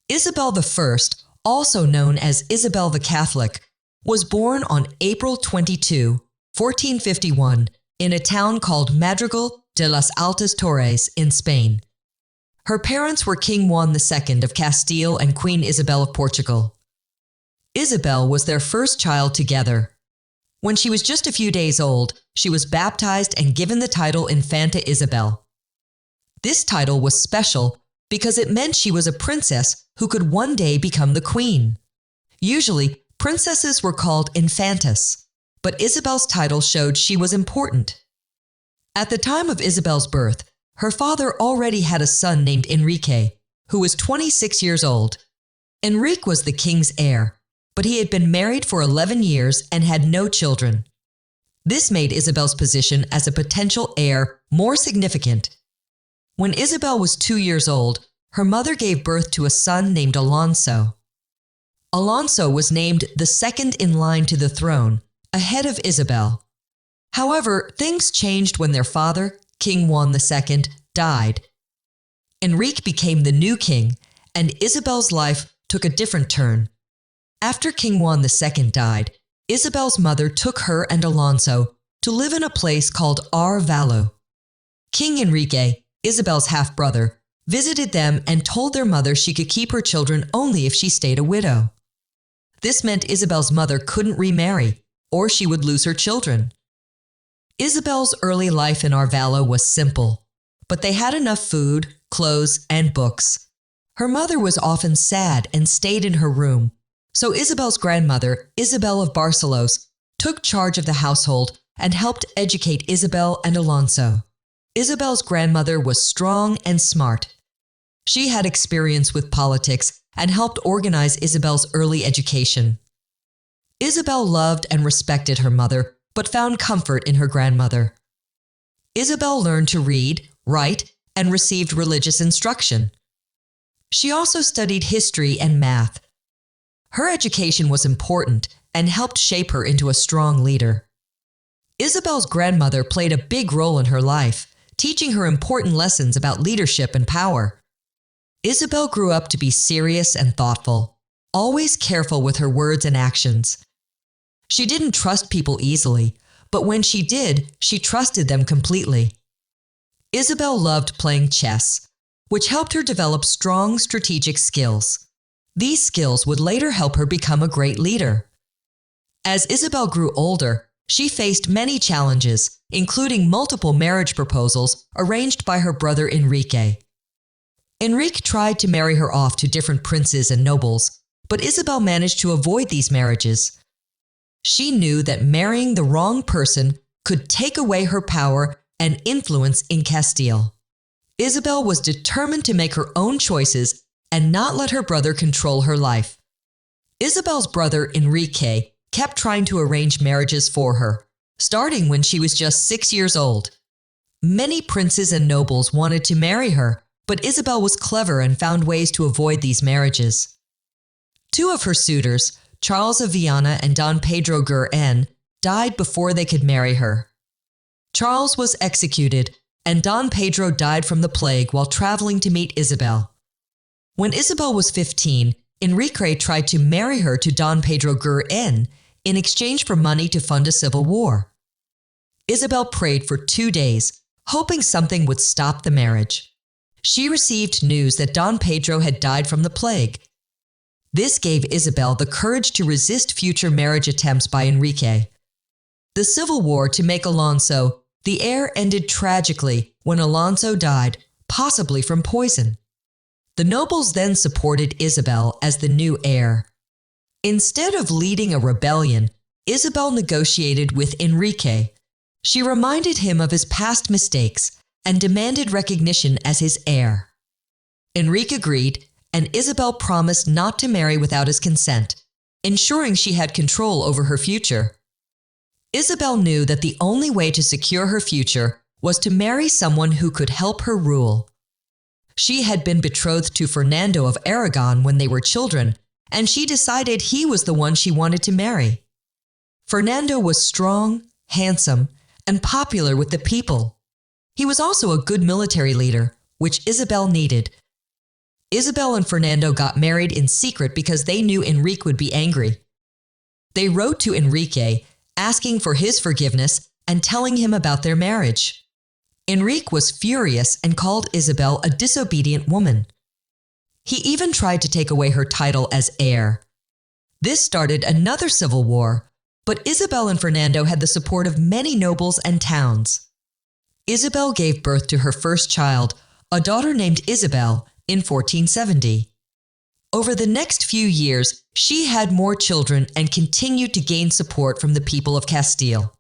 Isabel I, also known as Isabel the Catholic, was born on April 22, 1451, in a town called Madrigal de las Altas Torres in Spain. Her parents were King Juan II of Castile and Queen Isabel of Portugal. Isabel was their first child together. When she was just a few days old, she was baptized and given the title Infanta Isabel. This title was special because it meant she was a princess who could one day become the queen. Usually, princesses were called infantas, but Isabel's title showed she was important. At the time of Isabel's birth, her father already had a son named Enrique, who was 26 years old. Enrique was the king's heir, but he had been married for 11 years and had no children. This made Isabel's position as a potential heir more significant. When Isabel was 2 years old, her mother gave birth to a son named Alonso. Alonso was named the second in line to the throne, ahead of Isabel. However, things changed when their father, King Juan II, died. Enrique became the new king, and Isabel's life took a different turn. After King Juan II died, Isabel's mother took her and Alonso to live in a place called Arvalo. King Enrique, Isabel's half-brother, visited them and told their mother she could keep her children only if she stayed a widow. This meant Isabel's mother couldn't remarry, or she would lose her children. Isabel's early life in Arvalo was simple, but they had enough food, clothes, and books. Her mother was often sad and stayed in her room, so Isabel's grandmother, Isabel of Barcelos, took charge of the household and helped educate Isabel and Alonso. Isabel's grandmother was strong and smart. She had experience with politics and helped organize Isabel's early education. Isabel loved and respected her mother, but found comfort in her grandmother. Isabel learned to read, write, and received religious instruction. She also studied history and math. Her education was important and helped shape her into a strong leader. Isabel's grandmother played a big role in her life, teaching her important lessons about leadership and power. Isabel grew up to be serious and thoughtful, always careful with her words and actions. She didn't trust people easily, but when she did, she trusted them completely. Isabel loved playing chess, which helped her develop strong strategic skills. These skills would later help her become a great leader. As Isabel grew older, she faced many challenges, including multiple marriage proposals arranged by her brother Enrique. Enrique tried to marry her off to different princes and nobles, but Isabel managed to avoid these marriages. She knew that marrying the wrong person could take away her power and influence in Castile. Isabel was determined to make her own choices and not let her brother control her life. Isabel's brother Enrique kept trying to arrange marriages for her, starting when she was just 6 years old. Many princes and nobles wanted to marry her, but Isabel was clever and found ways to avoid these marriages. Two of her suitors, Charles of Viana and Don Pedro Gurén, died before they could marry her. Charles was executed, and Don Pedro died from the plague while traveling to meet Isabel. When Isabel was 15, Enrique tried to marry her to Don Pedro Gurén in exchange for money to fund a civil war. Isabel prayed for 2 days, hoping something would stop the marriage. She received news that Don Pedro had died from the plague. This gave Isabel the courage to resist future marriage attempts by Enrique. The civil war to make Alonso the heir ended tragically when Alonso died, possibly from poison. The nobles then supported Isabel as the new heir. Instead of leading a rebellion, Isabel negotiated with Enrique. She reminded him of his past mistakes and demanded recognition as his heir. Enrique agreed, and Isabel promised not to marry without his consent, ensuring she had control over her future. Isabel knew that the only way to secure her future was to marry someone who could help her rule. She had been betrothed to Fernando of Aragon when they were children, and she decided he was the one she wanted to marry. Fernando was strong, handsome, and popular with the people. He was also a good military leader, which Isabel needed. Isabel and Fernando got married in secret because they knew Enrique would be angry. They wrote to Enrique, asking for his forgiveness and telling him about their marriage. Enrique was furious and called Isabel a disobedient woman. He even tried to take away her title as heir. This started another civil war, but Isabel and Fernando had the support of many nobles and towns. Isabel gave birth to her first child, a daughter named Isabel, in 1470. Over the next few years, she had more children and continued to gain support from the people of Castile.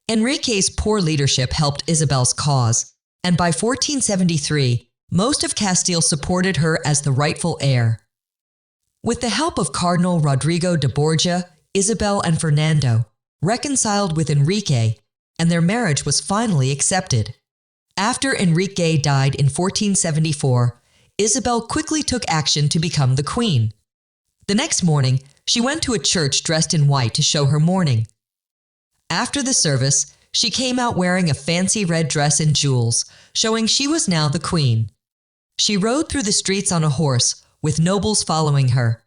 Enrique's poor leadership helped Isabel's cause, and by 1473, most of Castile supported her as the rightful heir. With the help of Cardinal Rodrigo de Borgia, Isabel and Fernando reconciled with Enrique, and their marriage was finally accepted. After Enrique died in 1474, Isabel quickly took action to become the queen. The next morning, she went to a church dressed in white to show her mourning. After the service, she came out wearing a fancy red dress and jewels, showing she was now the queen. She rode through the streets on a horse, with nobles following her.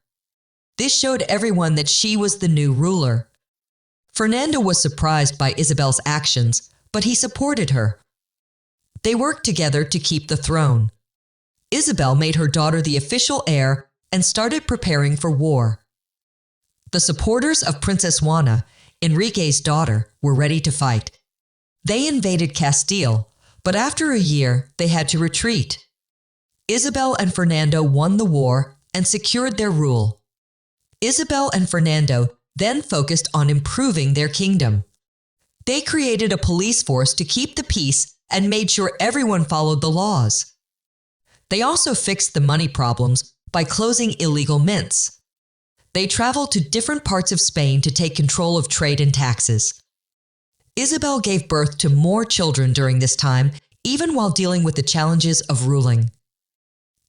This showed everyone that she was the new ruler. Fernando was surprised by Isabel's actions, but he supported her. They worked together to keep the throne. Isabel made her daughter the official heir and started preparing for war. The supporters of Princess Juana, Enrique's daughter, were ready to fight. They invaded Castile, but after a year, they had to retreat. Isabel and Fernando won the war and secured their rule. Isabel and Fernando then focused on improving their kingdom. They created a police force to keep the peace and made sure everyone followed the laws. They also fixed the money problems by closing illegal mints. They traveled to different parts of Spain to take control of trade and taxes. Isabel gave birth to more children during this time, even while dealing with the challenges of ruling.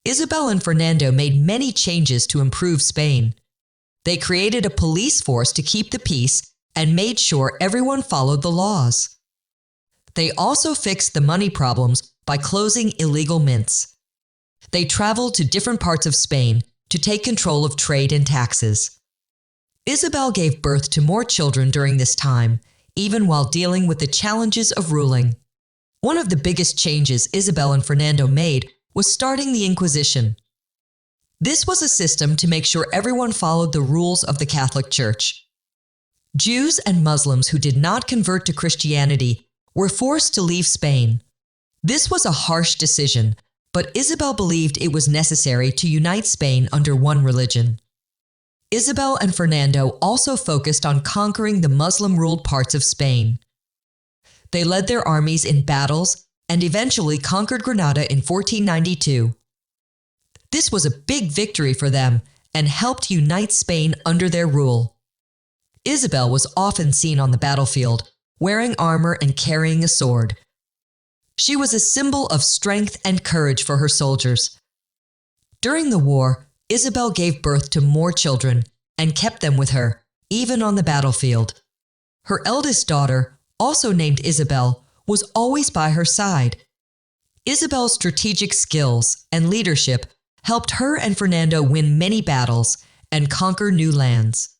Isabel and Fernando made many changes to improve Spain. They created a police force to keep the peace and made sure everyone followed the laws. They also fixed the money problems by closing illegal mints. They traveled to different parts of Spain to take control of trade and taxes. Isabel gave birth to more children during this time, even while dealing with the challenges of ruling. One of the biggest changes Isabel and Fernando made was starting the Inquisition. This was a system to make sure everyone followed the rules of the Catholic Church. Jews and Muslims who did not convert to Christianity were forced to leave Spain. This was a harsh decision, but Isabel believed it was necessary to unite Spain under one religion. Isabel and Fernando also focused on conquering the Muslim-ruled parts of Spain. They led their armies in battles and eventually conquered Granada in 1492. This was a big victory for them and helped unite Spain under their rule. Isabel was often seen on the battlefield, wearing armor and carrying a sword. She was a symbol of strength and courage for her soldiers. During the war, Isabel gave birth to more children and kept them with her, even on the battlefield. Her eldest daughter, also named Isabel, was always by her side. Isabel's strategic skills and leadership helped her and Fernando win many battles and conquer new lands.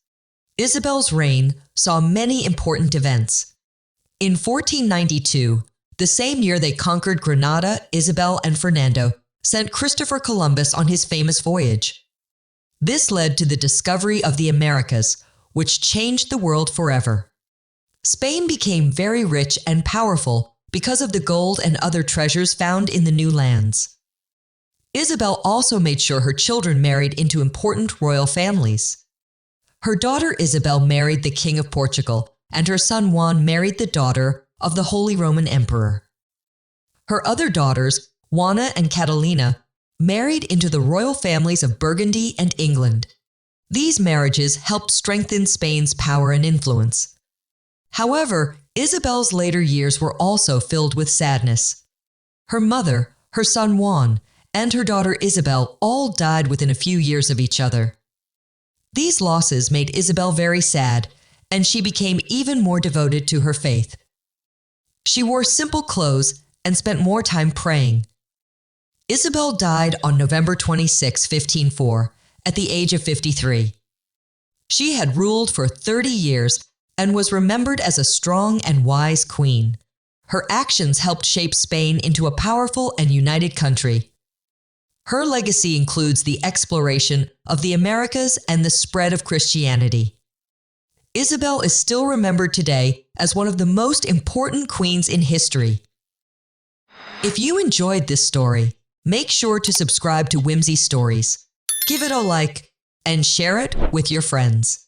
Isabel's reign saw many important events. In 1492, the same year they conquered Granada, Isabel and Fernando sent Christopher Columbus on his famous voyage. This led to the discovery of the Americas, which changed the world forever. Spain became very rich and powerful because of the gold and other treasures found in the new lands. Isabel also made sure her children married into important royal families. Her daughter Isabel married the King of Portugal, and her son Juan married the daughter of the Holy Roman Emperor. Her other daughters, Juana and Catalina, married into the royal families of Burgundy and England. These marriages helped strengthen Spain's power and influence. However, Isabel's later years were also filled with sadness. Her mother, her son Juan, and her daughter Isabel all died within a few years of each other. These losses made Isabel very sad, and she became even more devoted to her faith. She wore simple clothes and spent more time praying. Isabel died on November 26, 1504, at the age of 53. She had ruled for 30 years and was remembered as a strong and wise queen. Her actions helped shape Spain into a powerful and united country. Her legacy includes the exploration of the Americas and the spread of Christianity. Isabel is still remembered today as one of the most important queens in history. If you enjoyed this story, make sure to subscribe to Whimsy Stories, give it a like, and share it with your friends.